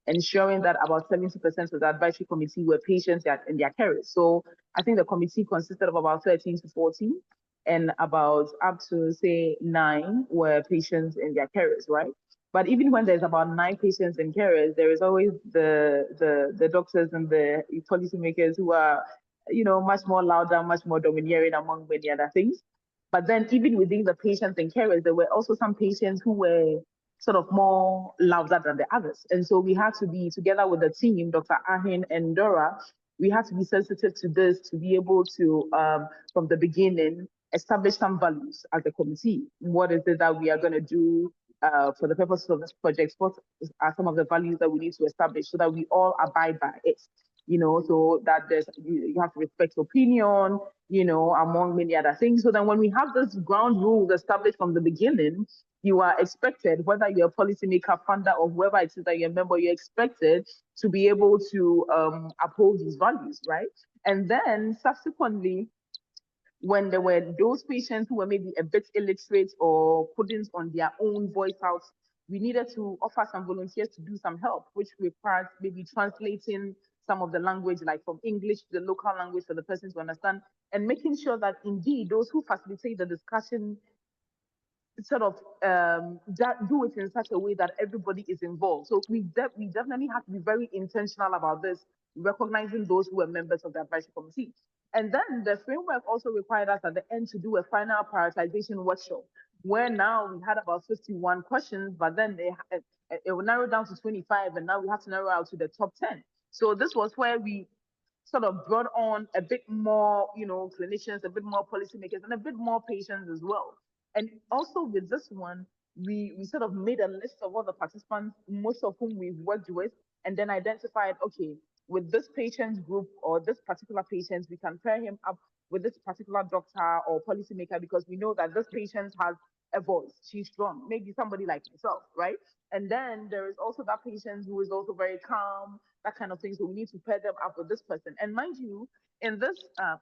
ensuring that about 70% of the advisory committee were patients and their carers. So I think the committee consisted of about 13 to 14, and about up to say 9 were patients and their carers, right? But even when there's about 9 patients and carers, there is always the doctors and the policymakers who are, much more louder, much more domineering among many other things. But then even within the patients and carers, there were also some patients who were sort of more louder than the others. And so we had to be together with the team, Dr. Ahin and Dora, we had to be sensitive to this to be able to, from the beginning, establish some values as a committee. What is it that we are going to do for the purposes of this project? What are some of the values that we need to establish so that we all abide by it? so that you have to respect opinion, among many other things. So then when we have this ground rules established from the beginning, you are expected, whether you're a policymaker, funder, or whoever it is that you're a member, you're expected to be able to uphold these values, right? And then subsequently, when there were those patients who were maybe a bit illiterate or couldn't on their own voice out, we needed to offer some volunteers to do some help, which required maybe translating some of the language, like from English to the local language for the person to understand, and making sure that indeed those who facilitate the discussion sort of do it in such a way that everybody is involved. So we definitely have to be very intentional about this, recognizing those who are members of the advisory committee. And then the framework also required us at the end to do a final prioritization workshop, where now we had about 51 questions, but then it will narrow down to 25, and now we have to narrow out to the top 10. So this was where we sort of brought on a bit more, clinicians, a bit more policymakers, and a bit more patients as well. And also with this one, we sort of made a list of all the participants, most of whom we've worked with, and then identified, okay, with this patient group or this particular patient, we can pair him up with this particular doctor or policymaker because we know that this patient has a voice, she's strong, maybe somebody like myself, right? And then there is also that patient who is also very calm, that kind of thing. So we need to pair them up with this person. And mind you, in this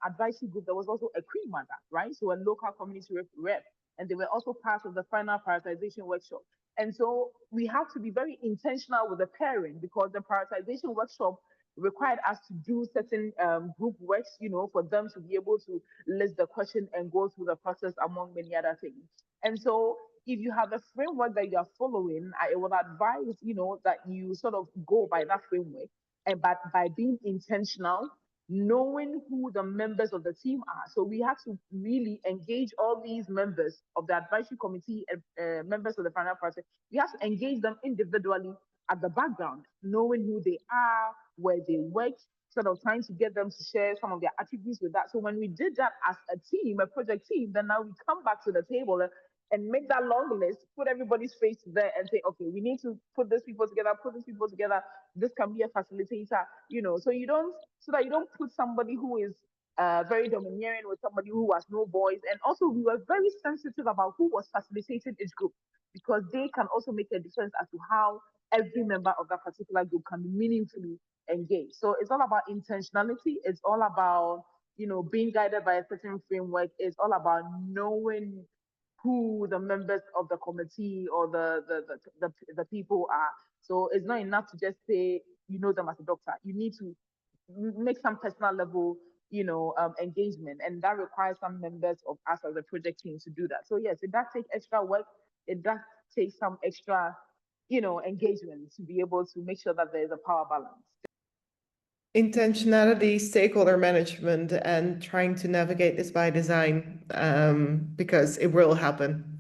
advisory group, there was also a Queen mother, right? So a local community rep, and they were also part of the final prioritization workshop. And so we have to be very intentional with the pairing because the prioritization workshop required us to do certain group works, for them to be able to list the question and go through the process among many other things. And so if you have a framework that you are following, I would advise, that you sort of go by that framework and but by being intentional, knowing who the members of the team are. So we have to really engage all these members of the advisory committee and members of the final process. We have to engage them individually at the background, knowing who they are, where they work, sort of trying to get them to share some of their attributes with that. So when we did that as a team, a project team, then now we come back to the table and make that long list, put everybody's face there and say, okay, we need to put these people together, this can be a facilitator, so that you don't put somebody who is very domineering with somebody who has no voice. And also we were very sensitive about who was facilitating each group because they can also make a difference as to how every member of that particular group can be meaningfully engaged. So it's all about intentionality. It's all about, being guided by a certain framework. It's all about knowing who the members of the committee or the people are. So it's not enough to just say you know them as a doctor. You need to make some personal level, engagement, and that requires some members of us as a project team to do that. So yes, it does take extra work. It does take some extra, engagement to be able to make sure that there is a power balance. Intentionality, stakeholder management, and trying to navigate this by design, because it will happen.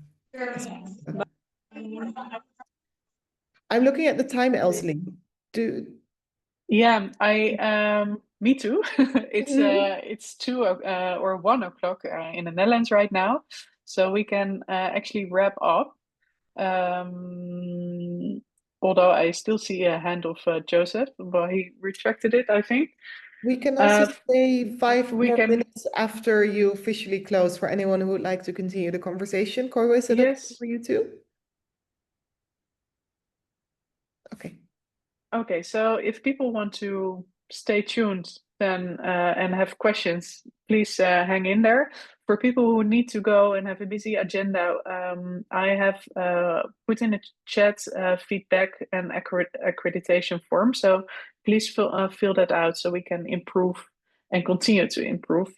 I'm looking at the time, Elsley. Yeah, me too. It's 2 or 1 o'clock in the Netherlands right now, so we can actually wrap up. Although I still see a hand of Joseph, but he retracted it, I think. We can also stay 5 more minutes after you officially close for anyone who would like to continue the conversation. Koiwa, is that okay for you too? Okay. Okay, so if people want to stay tuned then and have questions, please hang in there. For people who need to go and have a busy agenda, I have put in the chat feedback and accreditation form. So please fill that out so we can improve and continue to improve.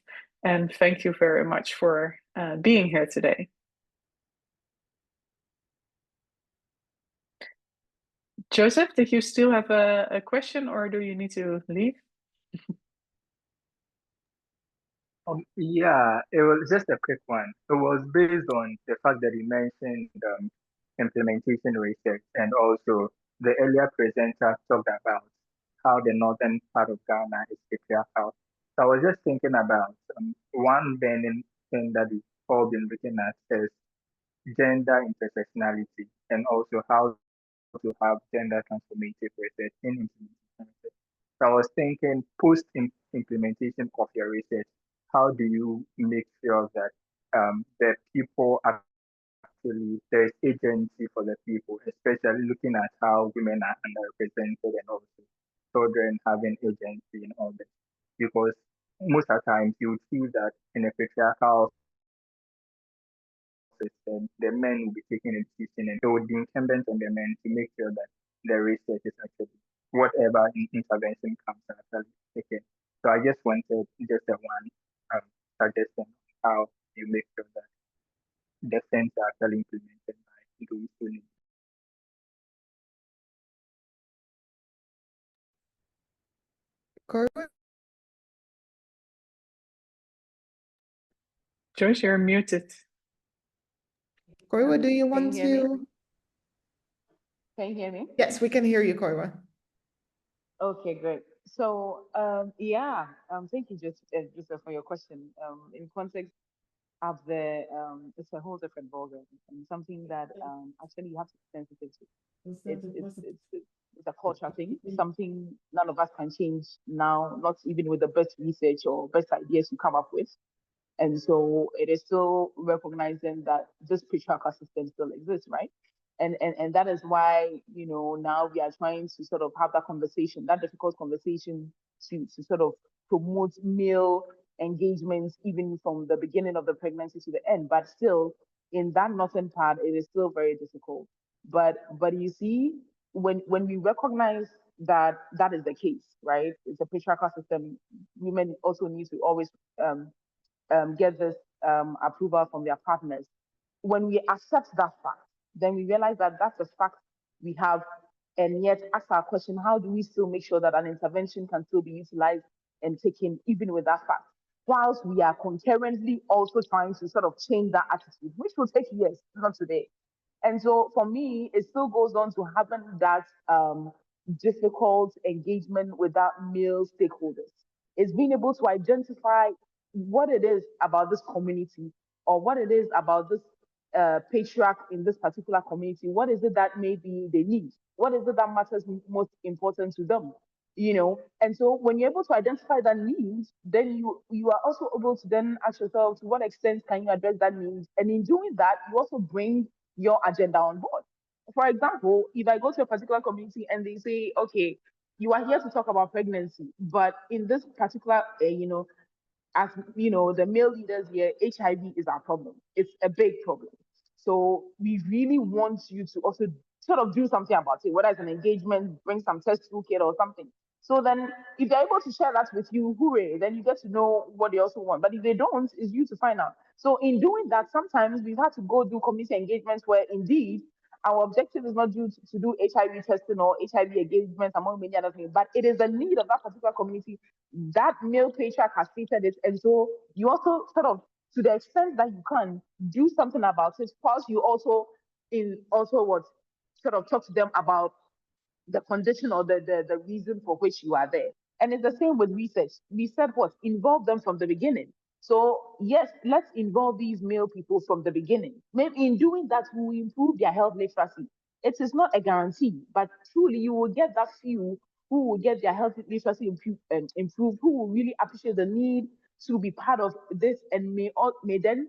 And thank you very much for being here today. Joseph, did you still have a question or do you need to leave? Yeah, it was just a quick one. It was based on the fact that you mentioned implementation research and also the earlier presenter talked about how the northern part of Ghana is patriarchal. So I was just thinking about one burning thing that we've all been looking at is gender intersectionality and also how to have gender transformative research in implementation research. So I was thinking post implementation of your research, how do you make sure that the people actually there's agency for the people, especially looking at how women are underrepresented and also children having agency in all this? Because most of the times you see that in a patriarchal system, the men will be taking a decision, and so the incumbent on the men to make sure that the research is actually whatever intervention comes actually taken. So I just wanted just a one suggestion on how you make sure that the things are actually implemented by those who need. Koiwa? Joyce, you're muted. Koiwa, do you Can want you hear me? to? Can you hear me? Yes, we can hear you, Koiwa. Okay, great. So, yeah, thank you, Joseph, for your question. In context of it's a whole different ballgame and something that actually you have to be sensitive to. It's a cultural thing, something none of us can change now, not even with the best research or best ideas you come up with. And so it is still recognizing that this patriarchal system still exists, right? And that is why, now we are trying to sort of have that conversation, that difficult conversation to sort of promote male engagements even from the beginning of the pregnancy to the end. But still, in that northern part, it is still very difficult. But you see, when we recognize that that is the case, right? It's a patriarchal system. Women also need to always get this approval from their partners. When we accept that fact, then we realize that that's a fact we have, and yet ask our question: how do we still make sure that an intervention can still be utilized and taken even with that fact, whilst we are concurrently also trying to sort of change that attitude, which will take years, not today. And so for me, it still goes on to having that difficult engagement with that male stakeholders. It's being able to identify what it is about this community or what it is about this patriarch in this particular community. What is it that maybe they need? What is it that matters most important to them? And so when you're able to identify that need, then you are also able to then ask yourself, to what extent can you address that need? And in doing that, you also bring your agenda on board. For example, if I go to a particular community and they say, okay, you are here to talk about pregnancy, but in this particular, as the male leaders here, HIV is our problem. It's a big problem. So we really want you to also sort of do something about it, whether it's an engagement, bring some test toolkit or something. So then if they're able to share that with you, hooray, then you get to know what they also want. But if they don't, it's you to find out. So in doing that, sometimes we've had to go do community engagements where indeed our objective is not to do HIV testing or HIV engagements among many other things, but it is the need of that particular community. That male patriarch has treated it. And so you also sort of, to the extent that you can, do something about it, plus you also what sort of talk to them about the condition or the reason for which you are there. And it's the same with research. We said what? Involve them from the beginning. So yes, let's involve these male people from the beginning. Maybe in doing that, we will improve their health literacy. It is not a guarantee, but truly you will get that few who will get their health literacy improve, who will really appreciate the need to be part of this and may then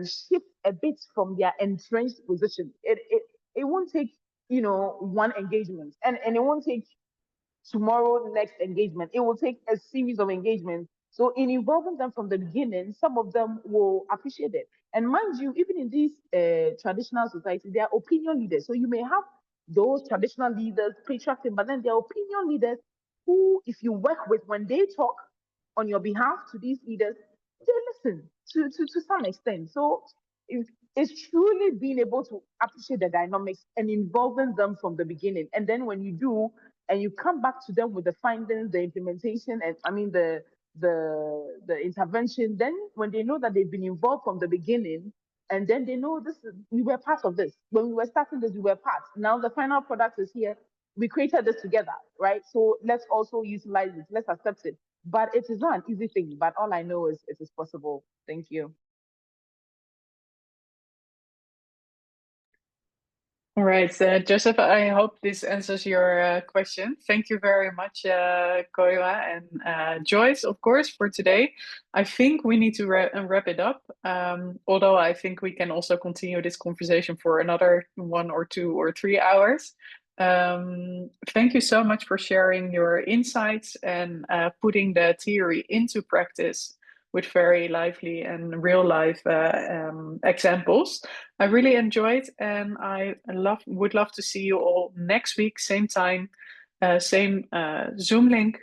shift a bit from their entrenched position. It won't take one engagement, and it won't take tomorrow next engagement. It will take a series of engagements. So in involving them from the beginning, some of them will appreciate it. And mind you, even in these traditional societies, there are opinion leaders. So you may have those traditional leaders, patriarchs, but then there are opinion leaders who, if you work with, when they talk on your behalf to these leaders, they listen to some extent. So it's truly being able to appreciate the dynamics and involving them from the beginning. And then when you do, and you come back to them with the findings, the implementation, and I mean the intervention, then when they know that they've been involved from the beginning, and then they know we were part of this. When we were starting this, we were part. Now the final product is here. We created this together, right? So let's also utilize it. Let's accept it. But it is not an easy thing. But all I know is it is possible. Thank you. All right, Joseph, I hope this answers your question. Thank you very much, Koiwa and Joyce, of course, for today. I think we need to wrap it up, although I think we can also continue this conversation for another 1 or 2 or 3 hours. Thank you so much for sharing your insights and putting the theory into practice with very lively and real life examples. I really enjoyed, and I would love to see you all next week, same time, same Zoom link.